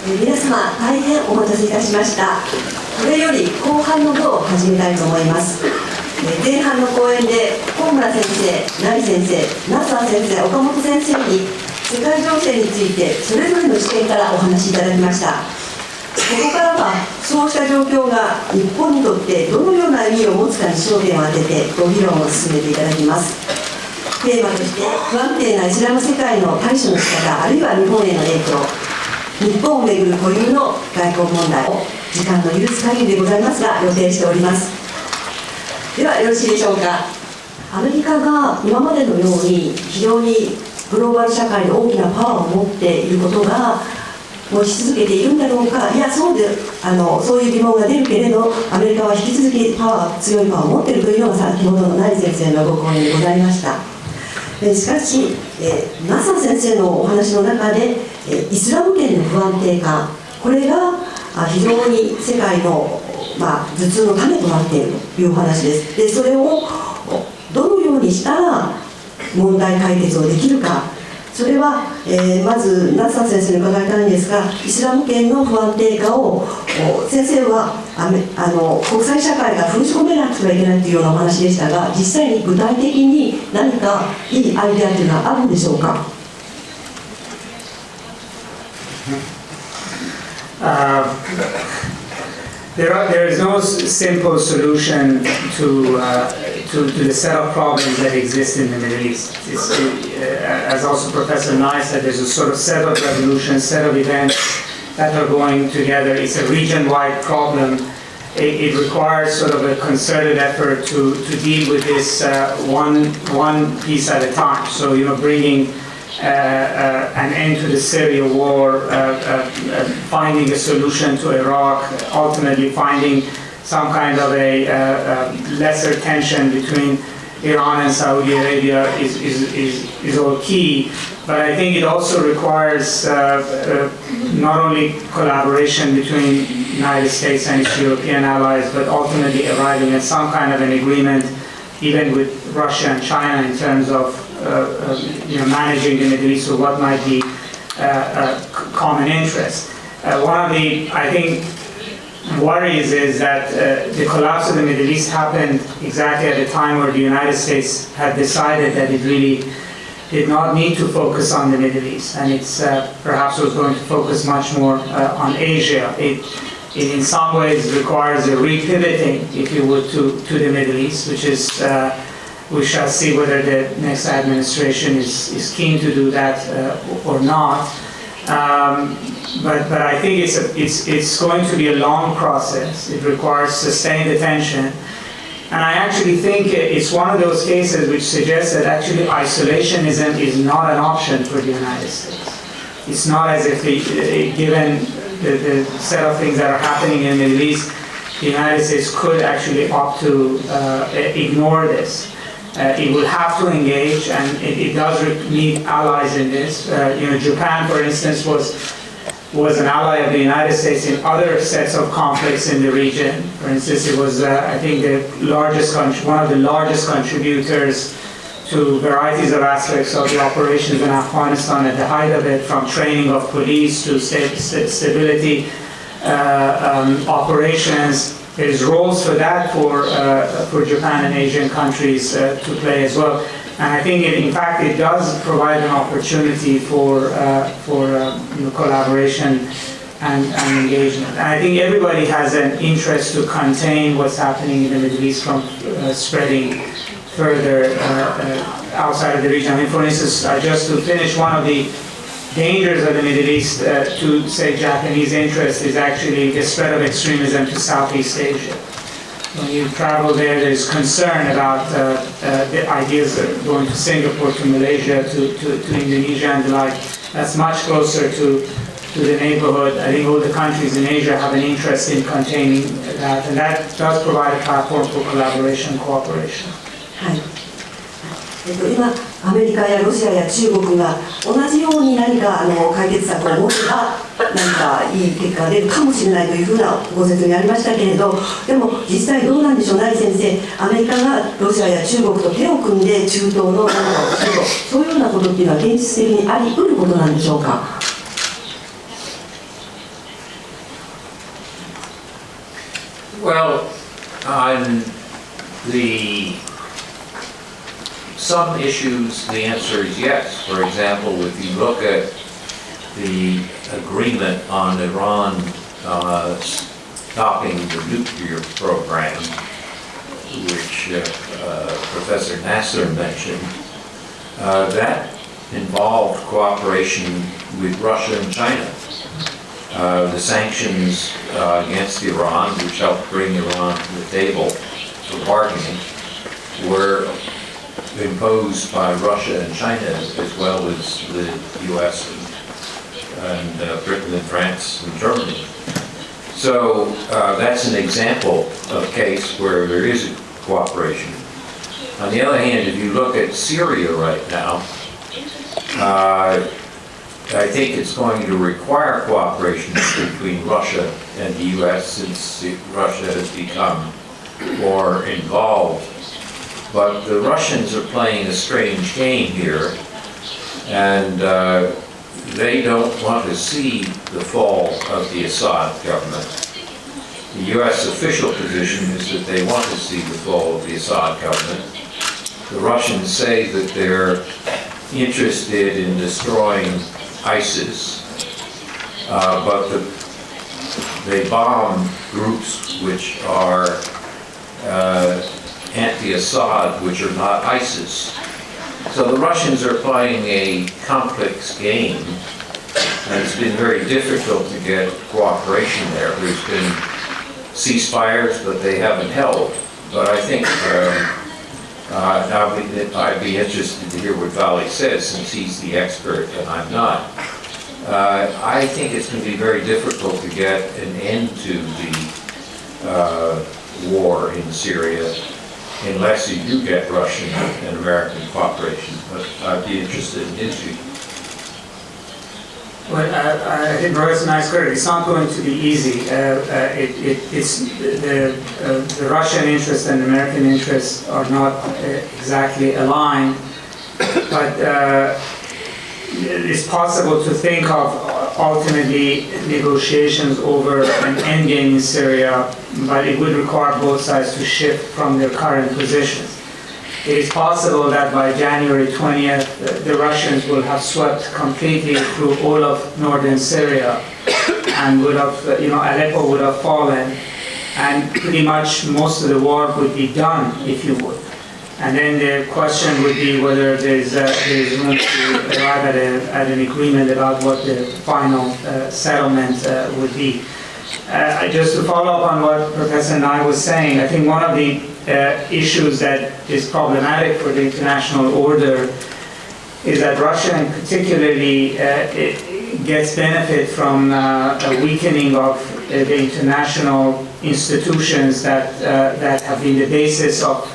皆様大変お待たせいたしました。これより後半の部を始めたいと思います。前半の講演で本村先生、成先生、ナッサー先生、岡本先生に世界情勢についてそれぞれの視点からお話しいただきました。ここからはそうした状況が日本にとってどのような意味を持つかに焦点を当ててご議論を進めていただきます。テーマとして不安定なイスラム世界の対処の仕方、あるいは日本への影響、日本をめぐる固有の外交問題を時間の許す限りでございますが予定しております。ではよろしいでしょうか。アメリカが今までのように非常にグローバル社会で大きなパワーを持っていることが持ち続けているんだろうか。いや、そういう疑問が出るけれど、アメリカは引き続き強いパワーを持っているというのが先ほどの成先生のご講演でございました。しかし、ナッサー先生のお話の中でイスラム圏の不安定化、これが非常に世界の、頭痛の種となっているというお話です。でそれをどのようにしたら問題解決をできるか、それは、まずナッサー先生に伺いたいんですが、イスラム圏の不安定化を先生は国際社会が封じ込めなくてはいけないというようなお話でしたが、実際に具体的に何かいいアイデアというのはあるんでしょうか。There is no simple solution to the set of problems that exist in the Middle East. As also Professor Nye said, there's a sort of set of revolutions, set of events that are going together. It's a region-wide problem. It requires sort of a concerted effort to deal with this one piece at a time. So, bringing an end to the Syria war, finding a solution to Iraq, ultimately finding some kind of a lesser tension between Iran and Saudi Arabia is all key. But I think it also requires not only collaboration between the United States and its European allies, but ultimately arriving at some kind of an agreement, even with Russia and China, in terms of managing the Middle East, or what might be common interest. One of the, I think, worries is that the collapse of the Middle East happened exactly at a time where the United States had decided that it really did not need to focus on the Middle East, and it's perhaps was going to focus much more on Asia. It in some ways requires a repivoting, if you would, to the Middle East, which is we shall see whether the next administration is keen to do that or not. But I think it's going to be a long process. It requires sustained attention. And I actually think it's one of those cases which suggests that actually isolationism is not an option for the United States. It's not as if, given the set of things that are happening in the Middle East, the United States could actually opt to ignore this. It will have to engage, and it does need allies in this. Japan, for instance, was an ally of the United States in other sets of conflicts in the region. For instance, it was, I think, one of the largest contributors to varieties of aspects of the operations in Afghanistan at the height of it, from training of police to stability operations. There's roles for that for Japan and Asian countries to play as well. And I think, in fact, it does provide an opportunity for collaboration and engagement. And I think everybody has an interest to contain what's happening in the Middle East from spreading further outside of the region. I mean, for instance, just to finish, one of the dangers of the Middle East, to say Japanese interest, is actually the spread of extremism to Southeast Asia. When you travel there, there's concern about the ideas of going to Singapore, to Malaysia, to Indonesia and the like. That's much closer to the neighborhood. I think all the countries in Asia have an interest in containing that, and that does provide a platform for collaboration and cooperation. 今、アメリカやロシアや中国が同じように何か解決策を持てば何かいい結果が出るかもしれないというふうなご説明ありましたけれど、でも実際どうなんでしょう。成先生、アメリカがロシアや中国と手を組んで中東の何かをすると、そういうようなことっていうのは現実的にあり得ることなんでしょうか。Well, on some issues, the answer is yes. For example, if you look at the agreement on Iran stopping the nuclear program, which Professor Nassar mentioned, that involved cooperation with Russia and China. The sanctions against Iran, which helped bring Iran to the table for bargaining, were imposed by Russia and China as well as the US and Britain and France and Germany. So that's an example of a case where there is cooperation. On the other hand, if you look at Syria right now, I think it's going to require cooperation between Russia and the US since Russia has become more involved. But the Russians are playing a strange game here, and they don't want to see the fall of the Assad government. The US official position is that they want to see the fall of the Assad government. The Russians say that they're interested in destroying ISIS, but they bomb groups which are anti-Assad, which are not ISIS. So the Russians are playing a complex game, and it's been very difficult to get cooperation there. There's been ceasefires, but they haven't held. But I think I'd be interested to hear what Vali says, since he's the expert and I'm not. I think it's going to be very difficult to get an end to the war in Syria unless you do get Russian and American cooperation. But I'd be interested in his view. Well, I think Royce and I is correct. It's not going to be easy. It's the Russian interests and American interests are not exactly aligned, but it's possible to think of ultimately negotiations over an endgame in Syria, but it would require both sides to shift from their current positions. It is possible that by January 20th, the Russians will have swept completely through all of northern Syria, and would have, Aleppo would have fallen, and pretty much most of the war would be done, if you would. And then the question would be whether there's room to arrive at an agreement about what the final settlement would be. Just to follow up on what Professor Nye was saying, I think one of the issues that is problematic for the international order is that Russia, in particularly, gets benefit from a weakening of the international institutions that have been the basis of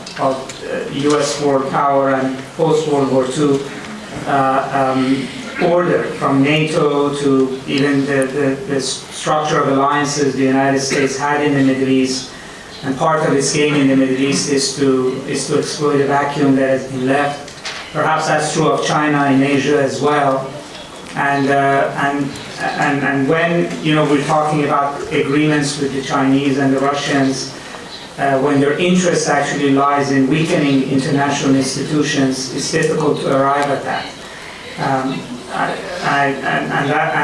U.S. world power and post-World War II order, from NATO to even the structure of alliances the United States had in the Middle East. And part of its game in the Middle East is to exploit a vacuum that has been left. Perhaps that's true of China in Asia as well. And when we're talking about agreements with the Chinese and the Russians, when their interest actually lies in weakening international institutions, it's difficult to arrive at that. And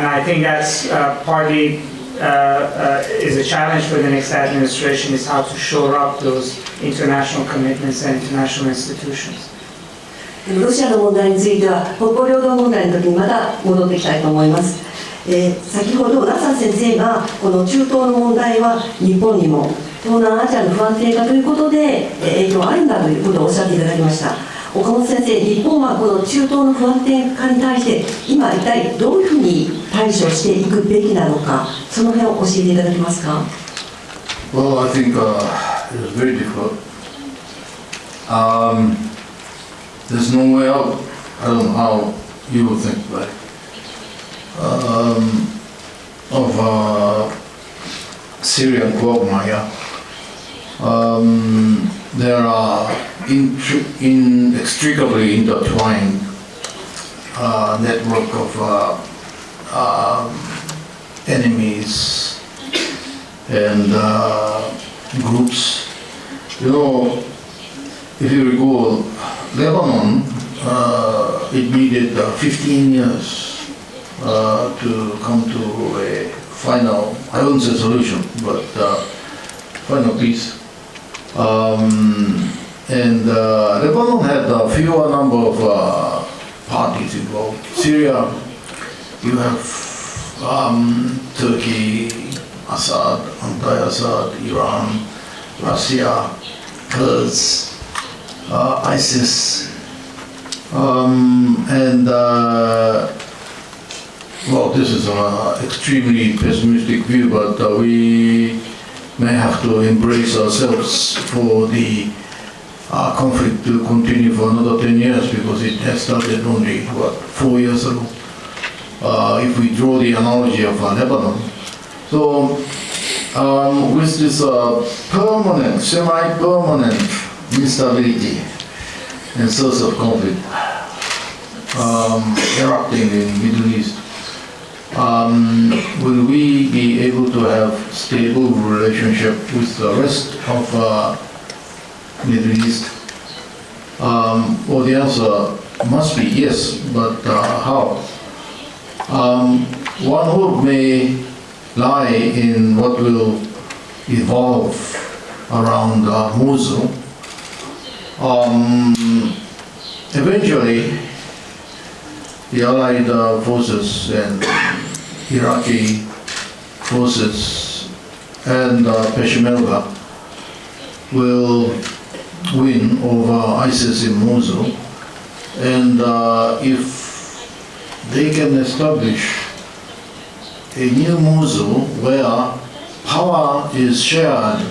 I think that's partly is a challenge for the next administration, is how to shore up those international commitments and international institutions. ロシアの問題については北方領土問題の時にまた戻ってきたいと思います。先ほどナッサー先生がこの中東の問題は日本にも東南アジアの不安定化ということで影響があるんだということをおっしゃっていただきました。岡本先生、日本はこの中東の不安定化に対して今一体どういうふうに対処していくべきなのか、その辺を教えていただけますか。Well, I think it's very difficult. There's no way out. I don't know how you would think, but of Syrian quagmire. There are inextricably intertwined network of enemies, and groups. You know, if you recall, Lebanon, it needed 15 years to come to a final, I wouldn't say solution, but final peace. And Lebanon had a fewer number of parties involved. Syria, you have Turkey, Assad, anti-Assad, Iran, Russia, Kurds, ISIS, and well, this is an extremely pessimistic view, but we may have to embrace ourselves for the conflict to continue for another 10 years because it has started only, 4 years ago. If we draw the analogy of Lebanon. So, with this permanent, semi-permanent instability and source of conflict erupting in the Middle East, will we be able to have stable relationship with the rest of Middle East? Well, the answer must be yes, but how? One hope may lie in what will evolve around Mosul. Eventually, the Allied forces and Iraqi forces and Peshmerga will win over ISIS in Mosul, and if they can establish a new Mosul where power is shared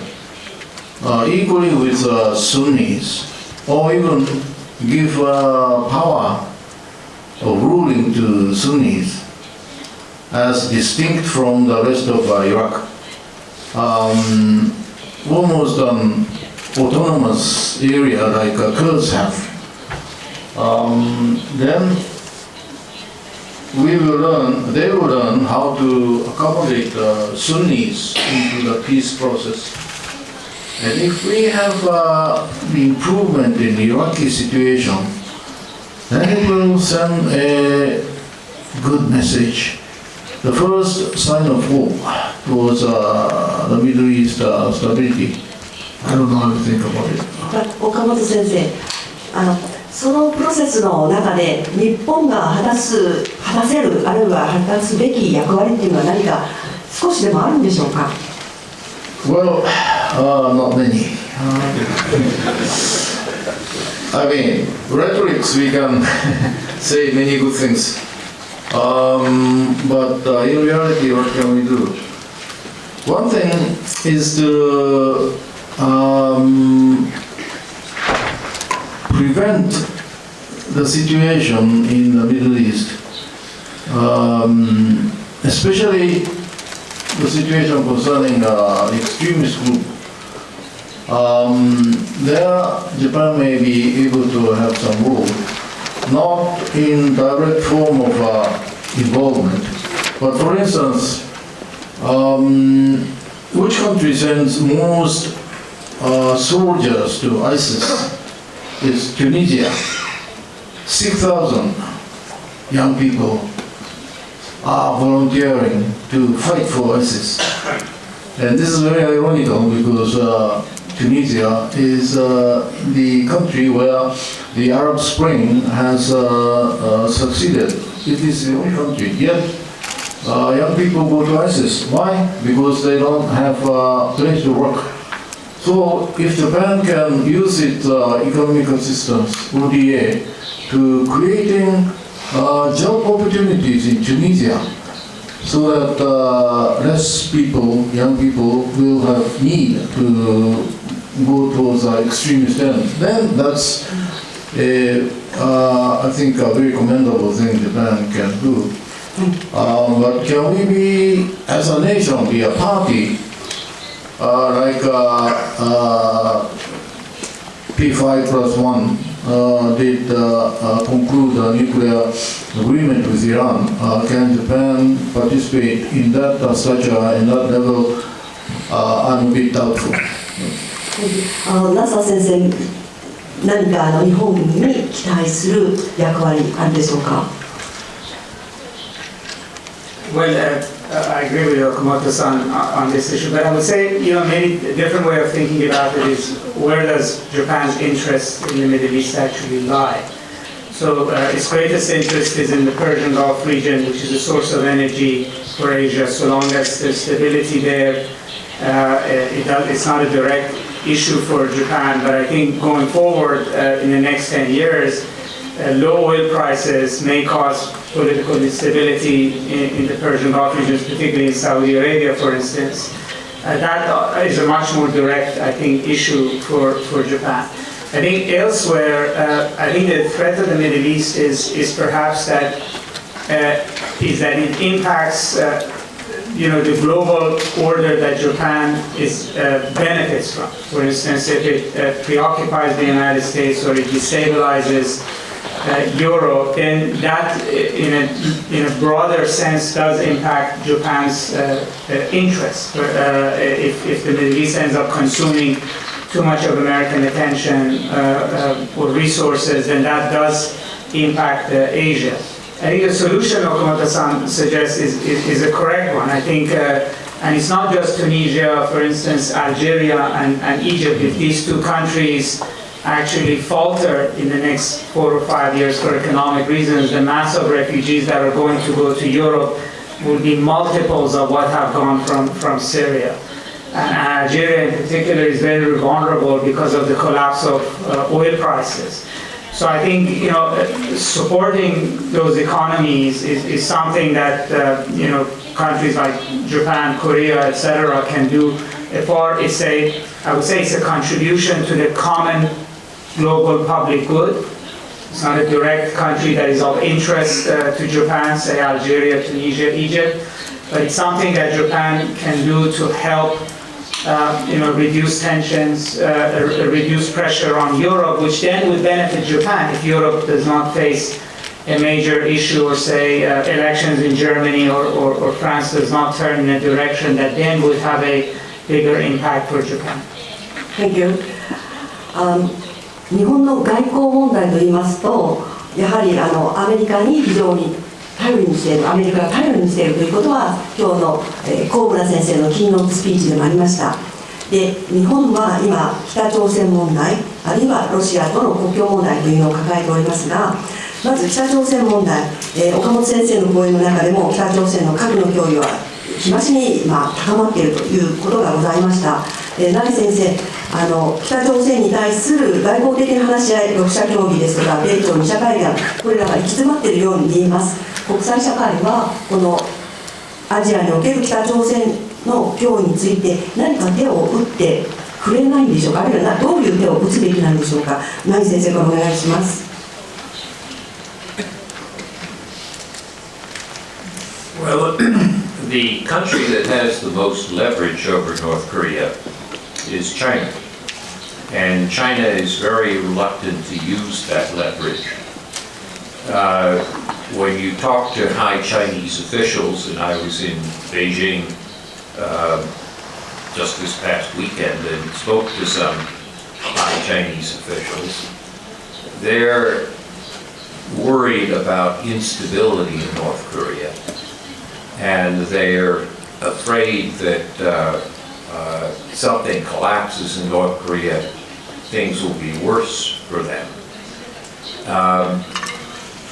equally with Sunnis, or even give power of ruling to Sunnis as distinct from the rest of Iraq. Almost an autonomous area like Kurds have. Then they will learn how to accommodate Sunnis into the peace process. And if we have the improvement in the Iraqi situation, then it will send a good message. The first sign of hope towards the Middle East stability. I don't know how to think about it. 岡本先生、そのプロセスの中で日本が果たせる、あるいは果たすべき役割っていうのは何か少しでもあるんでしょうか？ Well, not many. I mean, rhetorics, we can say many good things. But in reality, what can we do? One thing is to prevent the situation in the Middle East, especially the situation concerning extremist group. There, Japan may be able to have some role, not in direct form of involvement, but for instance, which country sends most soldiers to ISIS? Is Tunisia. 6,000 young people are volunteering to fight for ISIS. And this is very ironical because Tunisia is the country where the Arab Spring has succeeded. It is the only country. Yet young people go to ISIS. Why? Because they don't have a place to work. So if Japan can use its economic assistance, ODA, to creating job opportunities in Tunisia, so that less people, young people, will have need to go towards extremist end, then that's I think a very commendable thing Japan can do. But can we be, as a nation, be a party like P5+1 did conclude a nuclear agreement with Iran? Can Japan participate in that stature, in that level? I'm a bit doubtful. ナッサー先生、何か日本に期待する役割あるでしょうか。Well, I agree with Okamoto-san on this issue, but I would say, maybe a different way of thinking about it is where does Japan's interest in the Middle East actually lie? So its greatest interest is in the Persian Gulf region, which is a source of energy for Asia. So long as there's stability there, it's not a direct issue for Japan, but I think going forward in the next 10 years, low oil prices may cause political instability in the Persian Gulf regions, particularly in Saudi Arabia, for instance. That is a much more direct, I think, issue for Japan. I think elsewhere, I think the threat of the Middle East is perhaps that it impacts the global order that Japan benefits from. For instance, if it preoccupies the United States or it destabilizes Europe, then that, in a broader sense, does impact Japan's interest. If the Middle East ends up consuming too much of American attention or resources, then that does impact Asia. I think the solution Okamoto-san suggests is a correct one. I think, and it's not just Tunisia, for instance, Algeria and Egypt. If these two countries actually falter in the next 4 or 5 years for economic reasons, the mass of refugees that are going to go to Europe will be multiples of what have gone from Syria. And Algeria in particular is very vulnerable because of the collapse of oil prices. So I think supporting those economies is something that countries like Japan, Korea, etc. can do. I would say it's a contribution to the common global public good. It's not a direct country that is of interest to Japan, say Algeria, Tunisia, Egypt, but it's something that Japan can do to help reduce tensions, reduce pressure on Europe, which then would benefit Japan if Europe does not face a major issue, or say elections in Germany or France does not turn in a direction that then would have a bigger impact for Japan. Thank you. 日本の外交問題といいますと、やはりアメリカに非常に頼りにしている、アメリカが頼りにしているということは、今日の高村先生のキーノートスピーチでもありました。で、日本は今、北朝鮮問題、あるいはロシアとの国境問題というのを抱えておりますが、まず北朝鮮問題、岡本先生の講演の中でも、北朝鮮の核の脅威は日増しに高まっているということがございました。成先生、北朝鮮に対する外交的な話し合い、6者協議ですとか、米朝2者会談、これらが行き詰まっているように見えます。国際社会は、このアジアにおける北朝鮮の脅威について、何か手を打ってくれないんでしょうか、あるいはどういう手を打つべきなんでしょうか。成先生からお願いします。Well, the country that has the most leverage over North Korea is China. And China is very reluctant to use that leverage. When you talk to high Chinese officials, and I was in Beijing just this past weekend and spoke to some high Chinese officials, they're worried about instability in North Korea. And they're afraid that something collapses in North Korea, things will be worse for them.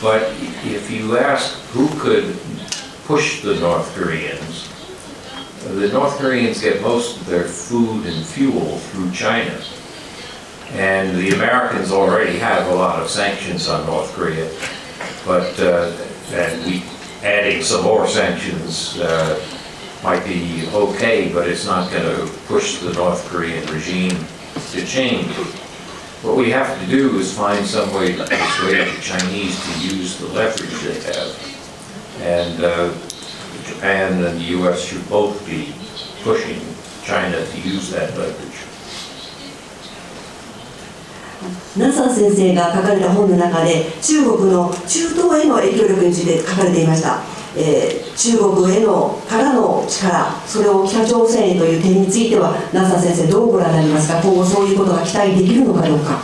But if you ask who could push the North Koreans get most of their food and fuel through China. And the Americans already have a lot of sanctions on North Korea, but adding some more sanctions might be okay, but it's not going to push the North Korean regime to change. What we have to do is find some way to persuade the Chinese to use the leverage they have. And Japan and the US should both be pushing China to use that leverage. ナッサー先生が書かれた本の中で、中国の中東への影響力について書かれていました。中国へのからの力、それを北朝鮮へという点については、ナッサー先生、どうご覧になりますか。今後そういうことが期待できるのかどうか。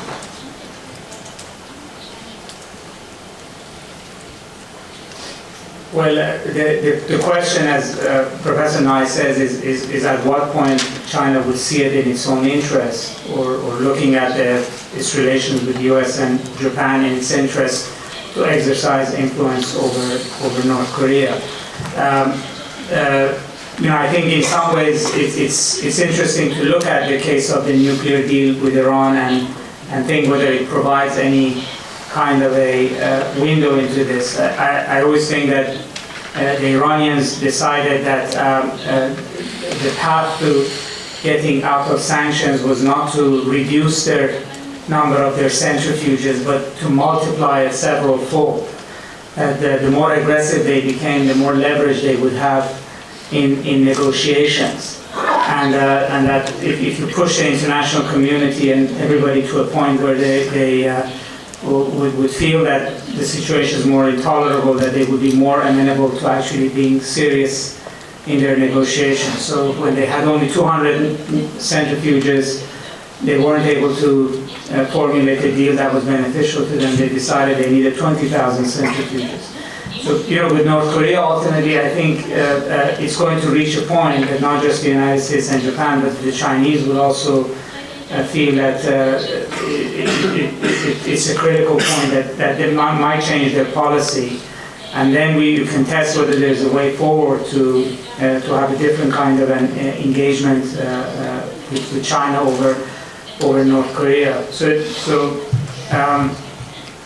Well, the question, as Professor Nye says, is at what point China would see it in its own interest, or looking at its relations with the U.S. and Japan in its interest to exercise influence over North Korea. I think in some ways it's interesting to look at the case of the nuclear deal with Iran and think whether it provides any kind of a window into this. I always think that the Iranians decided that the path to getting out of sanctions was not to reduce their number of their centrifuges, but to multiply it several fold. The more aggressive they became, the more leverage they would have in negotiations. And that if you push the international community and everybody to a point where they would feel that the situation is more intolerable, that they would be more amenable to actually being serious in their negotiations. So when they had only 200 centrifuges, they weren't able to formulate a deal that was beneficial to them. They decided they needed 20,000 centrifuges. So, with North Korea, ultimately, I think it's going to reach a point that not just the United States and Japan, but the Chinese will also feel that it's a critical point that they might change their policy, and then you can test whether there's a way forward to have a different kind of an engagement with China over North Korea. So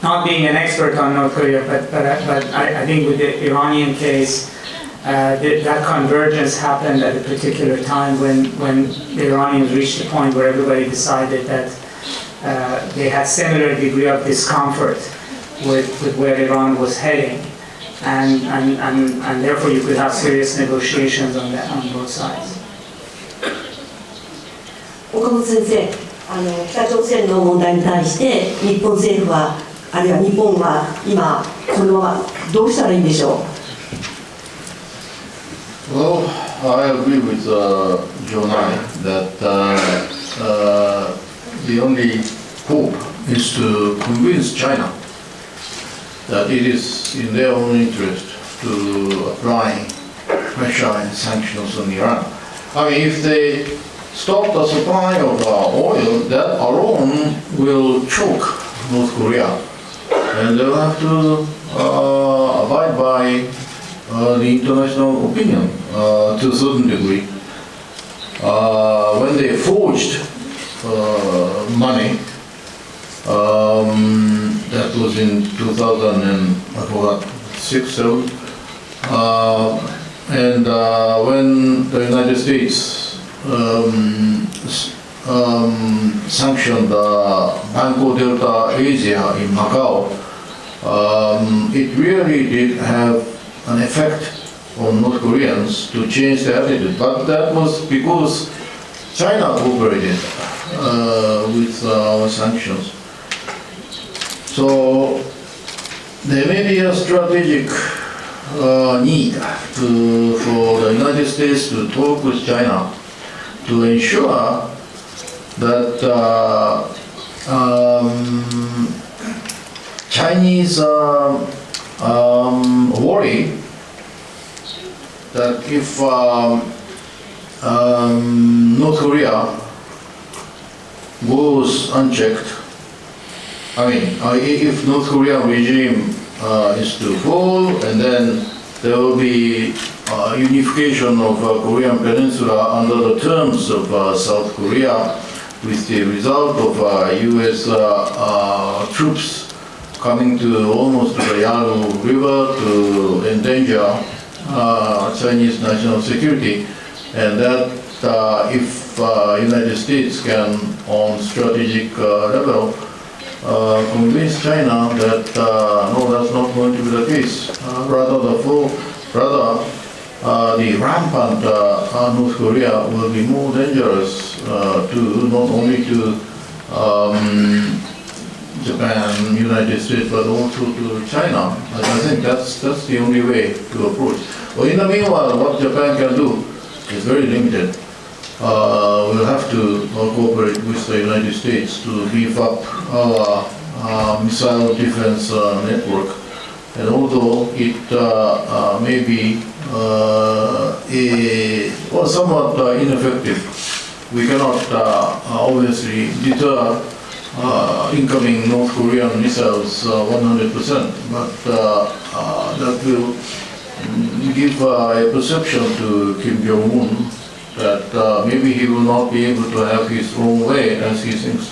not being an expert on North Korea, but I think with the Iranian case, that convergence happened at a particular time when the Iranians reached a point where everybody decided that they had similar degree of discomfort with where Iran was heading, and therefore you could have serious negotiations on both sides. 岡本先生、北朝鮮の問題に対して日本政府は、あるいは日本は今このままどうしたらいいんでしょう。Well, I agree with Jonai that the only hope is to convince China that it is in their own interest to apply pressure and sanctions on Iran. I mean, if they stop the supply of oil, that alone will choke North Korea, and they'll have to abide by the international opinion to a certain degree. When they forged money, that was in 2006, 7, and when the United States sanctioned Banco Delta Asia in Macau, it really did have an effect on North Koreans to change their attitude. But that was because China cooperated with our sanctions. So there may be a strategic need for the United States to talk with China to ensure that Chinese worry that if North Korea goes unchecked, I mean, if North Korean regime is to fall, and then there will be unification of Korean Peninsula under the terms of South Korea, with the result of U.S. Troops coming to almost to the Yalu River to endanger Chinese national security, and that if United States can, on strategic level, convince China that no, that's not going to be the case. Rather, the rampant North Korea will be more dangerous to not only to Japan, United States, but also to China. I think that's the only way to approach. Well, in the meanwhile, what Japan can do is very limited. We'll have to cooperate with the United States to beef up our missile defense network. And although it may be somewhat ineffective, we cannot obviously deter incoming North Korean missiles 100%, but that will give a perception to Kim Jong-un that maybe he will not be able to have his own way as he thinks.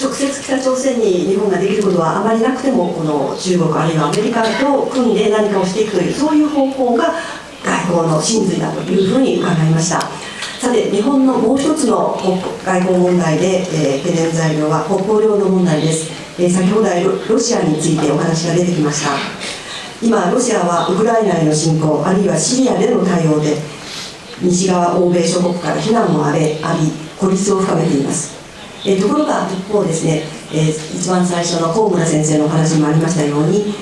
直接北朝鮮に日本ができることはあまりなくても、この中国あるいはアメリカと組んで何かをしていくという、そういう方法が外交の真髄だというふうに伺いました。さて、日本のもう一つの外交問題で、懸念材料は北方領土問題です。先ほどロシアについてお話が出てきました。今、ロシアはウクライナへの侵攻、あるいはシリアでの対応で、西側欧米諸国から非難を浴び、孤立を深めています。ところが一方ですね、一番最初の高村先生のお話にもありましたように、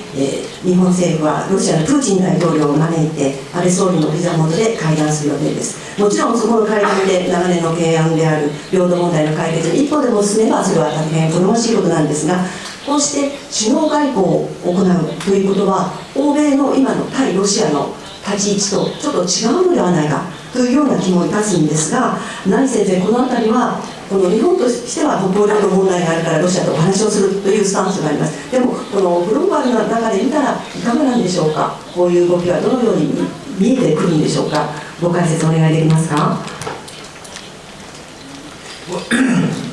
日本政府はロシアのプーチン大統領を招いて安倍総理のビザ元で会談する予定です。もちろんそこの会談で長年の懸案である領土問題の解決に一歩でも進めばそれは大変好ましいことなんですが、こうして首脳外交を行うということは欧米の今の対ロシアの立ち位置とちょっと違うのではないかというような気もいたすんですが、成先生、この辺りはこの日本としては北方領土問題があるからロシアとお話をするというスタンスがあります。でもこのグローバルな中で見たらいかがなんでしょうか。こういう動きはどのように見えてくるんでしょうか。ご解説お願いできますか。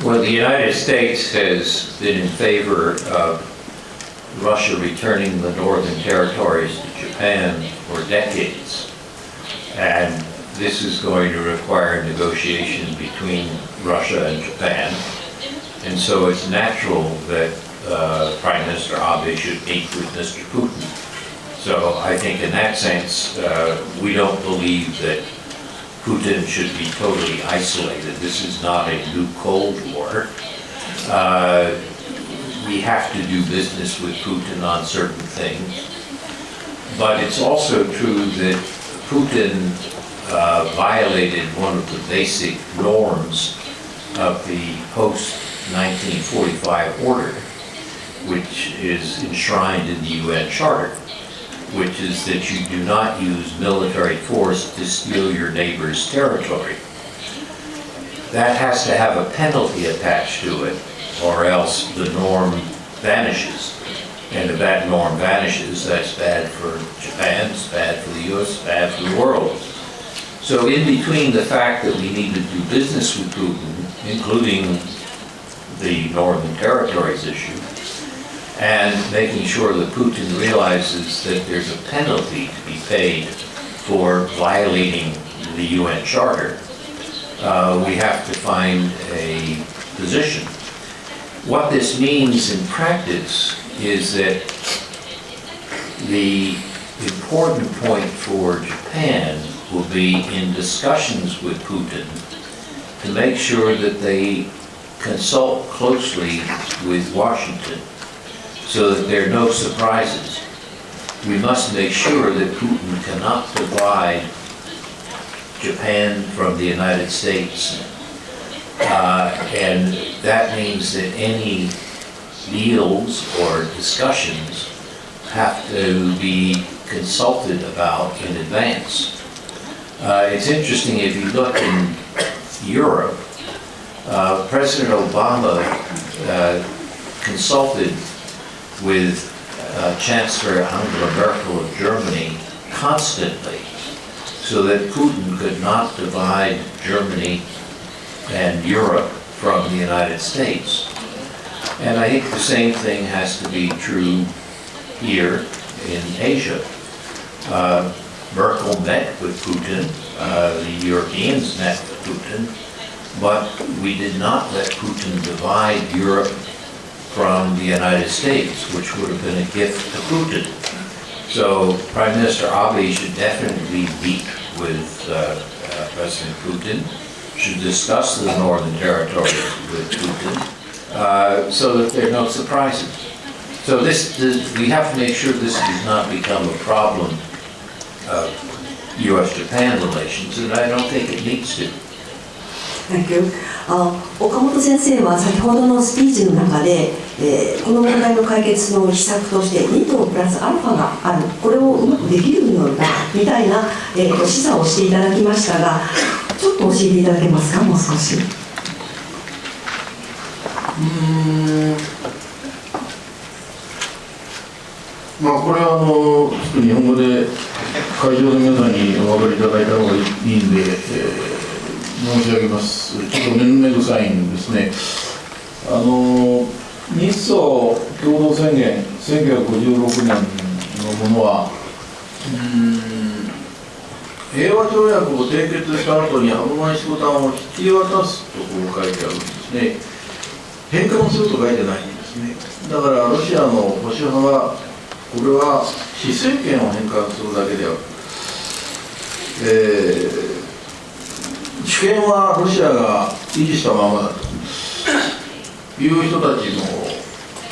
Well, the United States has been in favor of Russia returning the northern territories to Japan for decades, and this is going to require negotiation between Russia and Japan, and so it's natural that Prime Minister Abe should meet with Mr. Putin. So I think in that sense, we don't believe that Putin should be totally isolated. This is not a new Cold War. We have to do business with Putin on certain things. But it's also true that Putin violated one of the basic norms of the post-1945 order, which is enshrined in the UN Charter, which is that you do not use military force to steal your neighbor's territory. That has to have a penalty attached to it, or else the norm vanishes. And if that norm vanishes, that's bad for Japan, it's bad for the US, it's bad for the world. So in between the fact that we need to do business with Putin, including the Northern Territories issue, and making sure that Putin realizes that there's a penalty to be paid for violating the UN Charter, we have to find a position. What this means in practice is that the important point for Japan will be in discussions with Putin to make sure that they consult closely with Washington so that there are no surprises. We must make sure that Putin cannot divide Japan from the United States. And that means that any deals or discussions have to be consulted about in advance. It's interesting, if you look in Europe, President Obama consulted with Chancellor Angela Merkel of Germany constantly so that Putin could not divide Germany and Europe from the United States. And I think the same thing has to be true here in Asia. Merkel met with Putin, the Europeans met with Putin, but we did not let Putin divide Europe from the United States, which would have been a gift to Putin. So Prime Minister Abe should definitely meet with President Putin, should discuss the Northern Territories with Putin, so that there are no surprises. So we have to make sure this does not become a problem of U.S.-Japan relations, and I don't think it needs to. Thank you. 岡本先生は先ほどのスピーチの中で、この問題の解決の秘策として2党プラスアルファがある、これをうまくできるのだみたいな、示唆をしていただきましたが、ちょっと教えていただけますか、もう少し。まあこれはちょっと日本語で会場の皆さんにお分かりいただいた方がいいんで、申し上げます。ちょっとめんどくさいんですね。日ソ共同宣言1956年のものは、平和条約を締結した後に歯舞仕事案を引き渡すとこう書いてあるんですね。返還すると書いてないんですね。だからロシアの保守派はこれは施政権を返還するだけである。主権はロシアが維持したままだという人たちも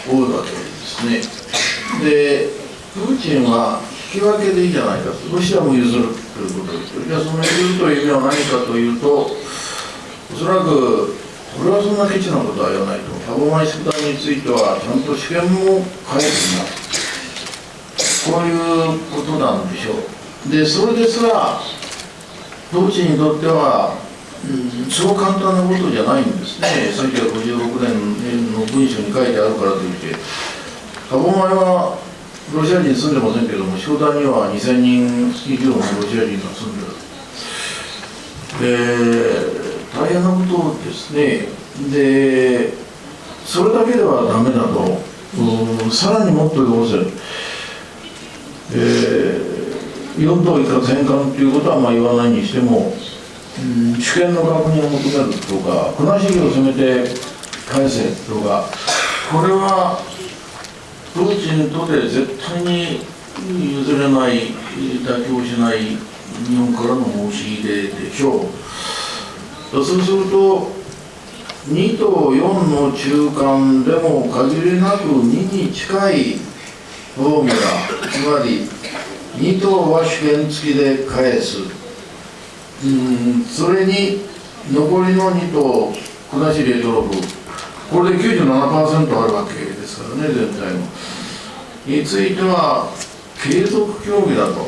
多いわけですね。で、プーチンは引き分けでいいじゃないかと、ロシアも譲るということです。じゃあその譲るという意味は何かというと、おそらくこれはそんなケチなことは言わないと、歯舞宿団についてはちゃんと主権も返すんだ、こういうことなんでしょう。で、それですらプーチンにとっては、そう簡単なことじゃないんですね。1956年の文書に書いてあるからといって、歯舞はロシア人住んでませんけども、宿団には2000人以上のロシア人が住んでる。大変なことですね。で、それだけではダメだと、さらにもっと要請、4党一括返還ということはまあ言わないにしても、主権の確認を求めるとか、国主義を攻めて返せとか、これはプーチンとで絶対に譲れない、妥協しない日本からの申し入れでしょう。そうすると、2と4の中間でも限りなく2に近いフォーミュラ、つまり2党は主権付きで返す、それに残りの2党、国後レトロフ、これで 97% あるわけですからね、全体の。については継続協議だと、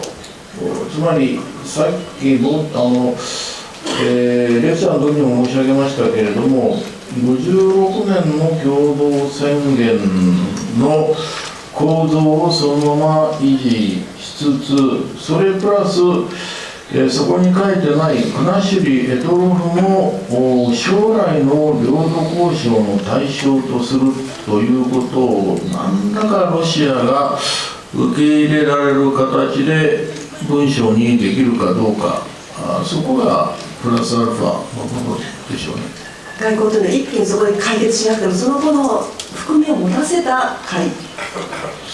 つまりさっきレクチャーの時にも申し上げましたけれども、56年の共同宣言の構造をそのまま維持しつつ、それプラス、そこに書いてない国後レトロフも将来の領土交渉の対象とするということを何らかロシアが受け入れられる形で文章にできるかどうか、そこがプラスアルファのものでしょうね。外交というのは一気にそこで解決しなくても、その後の含みを持たせた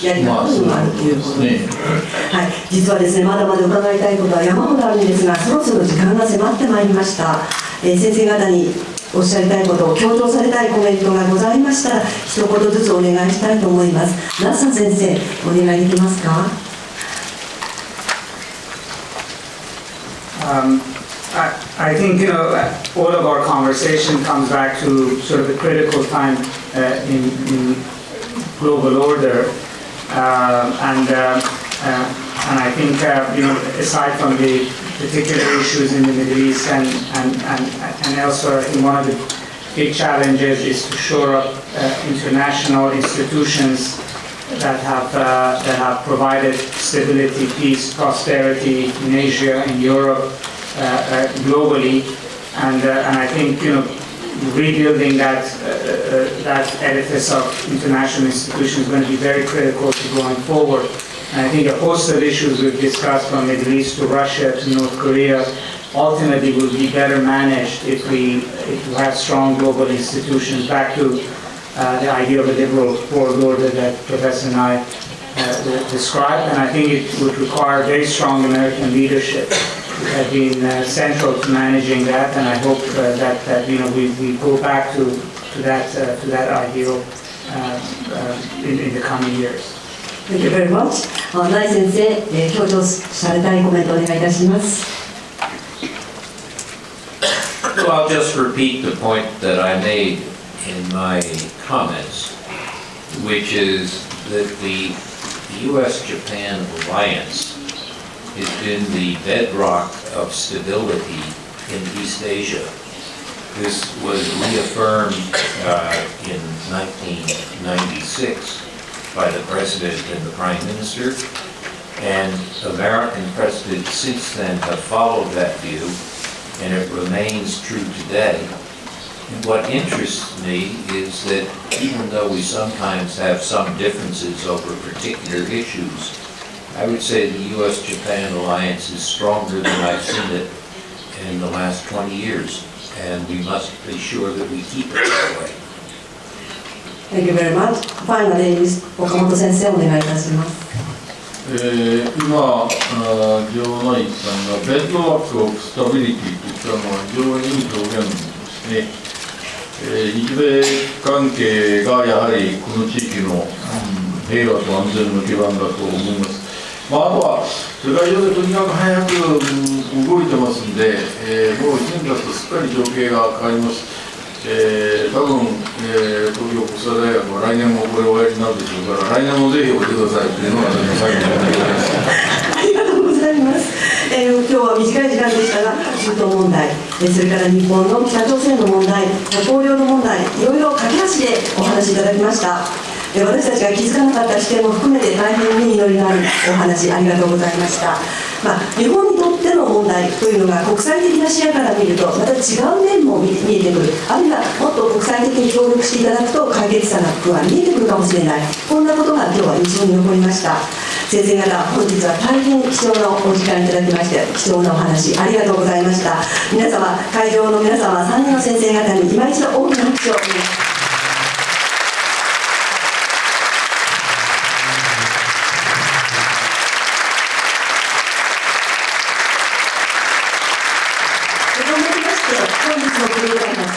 やり方にもあるということです。はい、実はですね、まだまだ伺いたいことは山ほどあるんですが、そろそろ時間が迫ってまいりました。先生方におっしゃりたいことを、強調されたいコメントがございましたら、一言ずつお願いしたいと思います。ナッサー先生、お願いできますか。I think, all of our conversation comes back to sort of a critical time in global order, and I think, aside from the particular issues in the Middle East and elsewhere, I think one of the big challenges is to shore up international institutions that have provided stability, peace, prosperity in Asia, in Europe, globally, and I think rebuilding that edifice of international institutions is going to be very critical to going forward. And I think a host of issues we've discussed, from Middle East to Russia to North Korea, ultimately will be better managed if we have strong global institutions. Back to the idea of a liberal world order that Professor Nye described, and I think it would require very strong American leadership. Have been central to managing that, and I hope that we go back to that ideal in the coming years. Thank you very much. ナイ先生、強調されたいコメントをお願いいたします。Well, I'll just repeat the point that I made in my comments, which is that the U.S.-Japan alliance has been the bedrock of stability in East Asia. This was reaffirmed in 1996 by the President and the Prime Minister, and American presidents since then have followed that view, and it remains true today. And what interests me is that even though we sometimes have some differences over particular issues, I would say the U.S.-Japan alliance is stronger than I've seen it in the last 20 years, and we must be sure that we keep it that way. Thank you very much. Finally, 岡本先生お願いいたします。今、ジョー・ナイさんがベッドワーク・オブ・スタビリティといったのは非常にいい表現ですね。日米関係がやはりこの地域の、平和と安全の基盤だと思います。あとは世界中でとにかく早く動いてますんで、もう1年経つとすっかり情景が変わります。多分、東京国際大学は来年もこれをおやりになるでしょうから、来年もぜひおいてくださいというのが私の最後のお願いです。ありがとうございます。今日は短い時間でしたが、中東問題、それから日本の北朝鮮の問題、北方領土問題、いろいろ駆け足でお話しいただきました。私たちが気づかなかった視点も含めて大変に実りのあるお話ありがとうございました。日本にとっての問題というのが国際的な視野から見るとまた違う面も見えてくる、あるいはもっと国際的に協力していただくと解決策が見えてくるかもしれない、こんなことが今日は印象に残りました。先生方、本日は大変貴重なお時間いただきまして貴重なお話ありがとうございました。皆様、会場の皆様3人の先生方に今一度大きな拍手をお願いします。本日のプログラムは